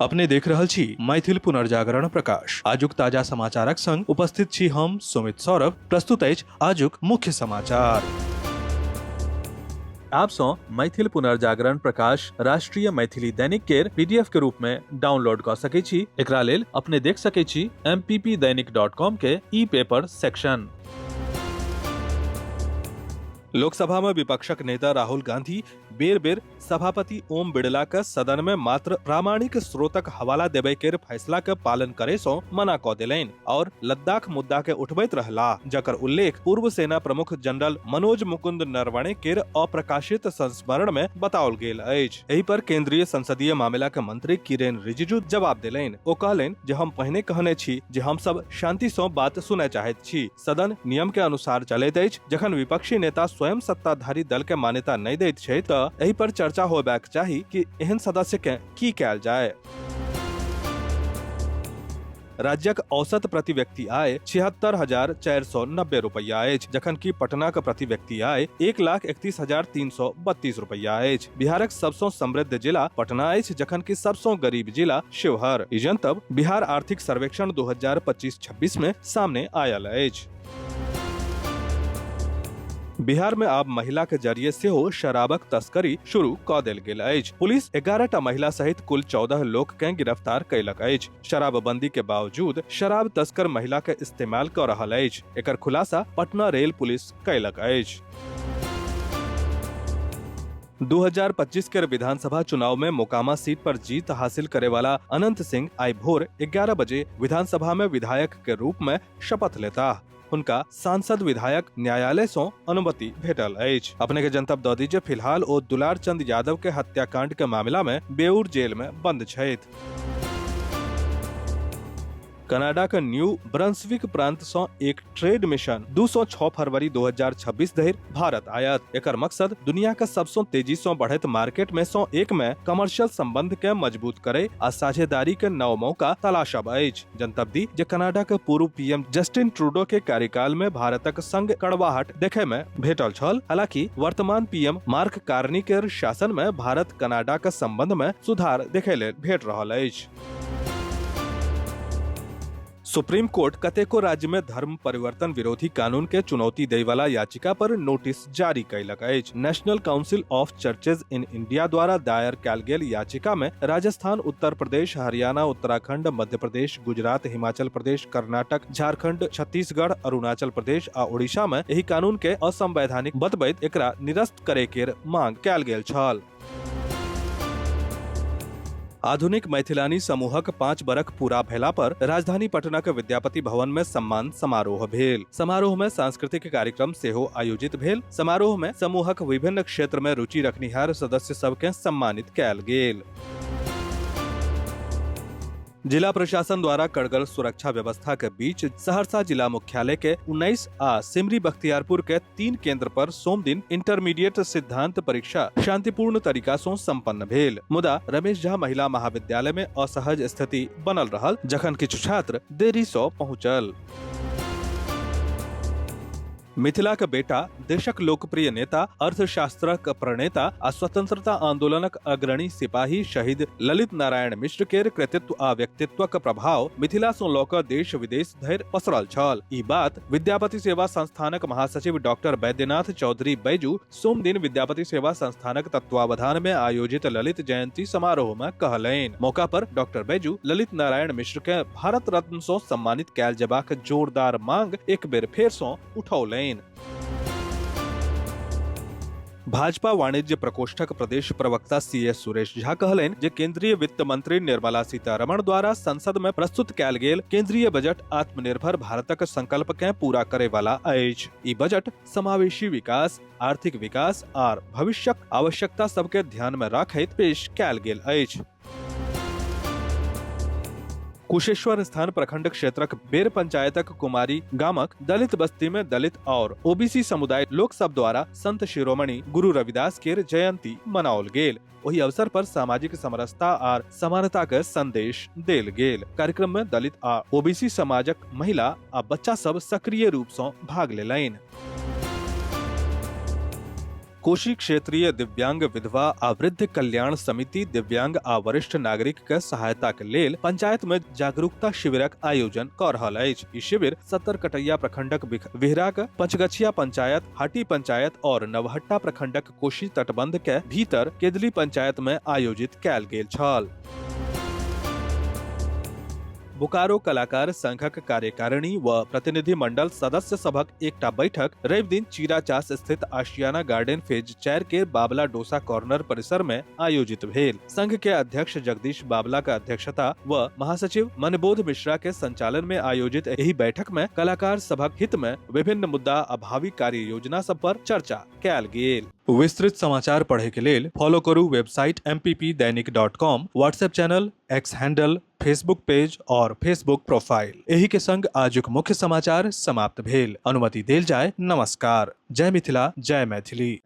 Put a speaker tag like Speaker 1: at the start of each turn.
Speaker 1: अपने देख रहल छी मैथिल पुनर्जागरण प्रकाश। आजुक ताजा समाचारक संग उपस्थित छी हम सुमित सौरभ। प्रस्तुत अछि आजुक मुख्य समाचार। आप सो मैथिल पुनर्जागरण प्रकाश राष्ट्रीय मैथिली दैनिक केर पीडीएफ के रूप में डाउनलोड कर सकै छी। एकरा लेल अपने देख सकै छी mppdainik.com के ई पेपर सेक्शन। लोकसभा में विपक्षक नेता राहुल गांधी बेर बेर सभापति ओम बिड़ला के सदन में मात्र प्रामाणिक स्रोतक हवाला देबे के फैसला के पालन करे सो मना क देलनि और लद्दाख मुद्दा के उठबैत रहला, जकर उल्लेख पूर्व सेना प्रमुख जनरल मनोज मुकुंद नरवणे केर अप्रकाशित संस्मरण में बताओल गेल अछि। एहि पर केंद्रीय संसदीय मामला के मंत्री किरेन रिजिजू जवाब देलनि। ओ कहलनि जे हम पहिने कहने छी जे हम सब शांति सो बात सुनय चाहैत छी। सदन नियम के अनुसार चलैत अछि। जखन विपक्षी नेता स्वयं सत्ताधारी दल के मान्यता नहीं दैत छै त एहि पर चर्चा होबाक चाही कि एहन सदस्य के की कैल जाय। राज्यक औसत प्रति व्यक्ति आय 76,490 रुपया अछि, जखन कि पटनाक प्रति व्यक्ति आय 1,31,332 रुपया अछि। बिहारक सबसँ समृद्ध जिला पटना अछि, जखन कि सबसँ गरीब जिला शिवहर। ई जनतब बिहार आर्थिक सर्वेक्षण 2025-26 में सामने आयल अछि। बिहार में आब महिला के जरिए सेहो शराबक तस्करी शुरू क देल गेल अछि। पुलिस 11टा महिला सहित कुल 14 लोक के गिरफ्तार कयलक अछि। शराबबंदी के बावजूद शराब तस्कर महिला के इस्तेमाल क रहल अछि। एकर खुलासा पटना रेल पुलिस कयलक अछि। 2025 के विधानसभा चुनाव में मोकामा सीट पर जीत हासिल करे वाला अनंत सिंह आई भोर 11 बजे विधानसभा में विधायक के रूप में शपथ लेता। उनका सांसद विधायक न्यायालय से अनुमति भेटल अछि। अपने के जनतब द दीजिए फिलहाल ओ दुलार चंद यादव के हत्याकांड के मामला में बेउर जेल में बंद छथि। कनाडा के न्यू ब्रंसविक प्रांत से एक ट्रेड मिशन 206 फरवरी 2026 धरि भारत आयत। एकर मकसद दुनिया के सबसे तेजी से बढ़त मार्केट में से एक में कमर्शियल संबंध के मजबूत करे आ साझेदारी के नव मौका तलाशब अछि। जनतब दी जे कनाडा के पूर्व पीएम जस्टिन ट्रूडो के कार्यकाल में भारतक संग कड़वाहट देखे में भेटल छल। हालांकि वर्तमान पीएम मार्क कार्नी के शासन में भारत कनाडा के संबंध में सुधार देखे ले भेट रहल अछि। सुप्रीम कोर्ट कतेको राज्य में धर्म परिवर्तन विरोधी कानून के चुनौती देय वाला याचिका पर नोटिस जारी कयलक अछि। National council of churches in India द्वारा दायर कैल गेल याचिका में राजस्थान, उत्तर प्रदेश, हरियाणा, उत्तराखंड, मध्य प्रदेश, गुजरात, हिमाचल प्रदेश, कर्नाटक, झारखंड, छत्तीसगढ़, अरुणाचल प्रदेश आ ओडिशा में एहि कानून के असंवैधानिक बतबैत एकरा निरस्त करे के मांग कैल गेल छल। आधुनिक मैथिलानी समूहक 5 बरख पूरा भेला पर राजधानी पटना के विद्यापति भवन में सम्मान समारोह भेल। समारोह में सांस्कृतिक कार्यक्रम सेहो आयोजित भेल। समारोह में समूहक विभिन्न क्षेत्र में रुचि रखनिहार सदस्य सब के सम्मानित कैल गेल। जिला प्रशासन द्वारा कड़गर सुरक्षा व्यवस्था के बीच सहरसा जिला मुख्यालय के 19 आ सिमरी बख्तियारपुर के 3 केंद्र पर सोम दिन इंटरमीडिएट सिद्धांत परीक्षा शांतिपूर्ण तरीका से संपन्न भेल। मुदा रमेश झा महिला महाविद्यालय में असहज स्थिति बनल रहल, जखन किछु छात्र देरी से पहुंचल। मिथिला के बेटा, देशक लोकप्रिय नेता, अर्थशास्त्रक प्रणेता आ स्वतंत्रता आंदोलनक अग्रणी सिपाही शहीद ललित नारायण मिश्र के कृतित्व आ व्यक्तित्वक प्रभाव मिथिला से लऽ कऽ देश विदेश धरि पसरल छल। ई बात विद्यापति सेवा संस्थानक महासचिव डॉक्टर वैद्यनाथ चौधरी बैजू सोम दिन विद्यापति सेवा संस्थानक तत्वावधान में आयोजित ललित जयंती समारोह में कहलनि। मौका पर डॉक्टर बैजू ललित नारायण मिश्र के भारत रत्न से सम्मानित कैल जेबाक जोरदार मांग एक बेर फेर से उठौलनि। भाजपा वाणिज्य प्रकोष्ठक प्रदेश प्रवक्ता सीएस सुरेश झा कहलनि जे केंद्रीय वित्त मंत्री निर्मला सीतारमण द्वारा संसद में प्रस्तुत कैल गेल केंद्रीय बजट आत्मनिर्भर भारतक संकल्प के पूरा करे वाला अछि। ई बजट समावेशी विकास, आर्थिक विकास आर भविष्यक आवश्यकता सबके ध्यान में राखैत पेश कैल गेल अछि। कुशेश्वर स्थान प्रखंड क्षेत्रक बेर पंचायतक कुमारी गामक दलित बस्ती में दलित और ओबीसी समुदाय लोक सब द्वारा संत शिरोमणि गुरु रविदास के जयंती मनाओल गेल। वही अवसर पर सामाजिक समरसता और समानता के संदेश देल गेल। कार्यक्रम में दलित आ ओबीसी समाजक महिला आ बच्चा सब सक्रिय रूप से भाग लेलनि। कोशी क्षेत्रीय दिव्यांग विधवा आ वृद्ध कल्याण समिति दिव्यांग आ वरिष्ठ नागरिक के सहायता के लेल पंचायत में जागरूकता शिविरक आयोजन कर रहल अछि। ई शिविर सत्तरकटैया प्रखंडक विहराक पंचगछिया पंचायत, हाटी पंचायत और नवहट्टा प्रखंडक कोशी तटबंध के भीतर केदली पंचायत में आयोजित कयल गेल छल। बोकारो कलाकार संघक कार्यकारिणी व प्रतिनिधि मंडल सदस्य सभक एकटा बैठक रवि दिन चीराचास स्थित आशियाना गार्डन फेज 4 के बाबला डोसा कॉर्नर परिसर में आयोजित भेल। संघ के अध्यक्ष जगदीश बाबला का अध्यक्षता व महासचिव मनबोध मिश्रा के संचालन में आयोजित एही बैठक में कलाकार सभक हित में विभिन्न मुद्दा आ भावी कार्य योजना सब पर चर्चा कयल गेल। विस्तृत समाचार पढ़े के लेल फॉलो करू वेबसाइट mppदैनिक.com, WhatsApp channel, X handle, Facebook page और फेसबुक प्रोफाइल। एही के संग आजुक मुख्य समाचार समाप्त भेल। अनुमति देल जाय। नमस्कार। जय मिथिला, जय मैथिली।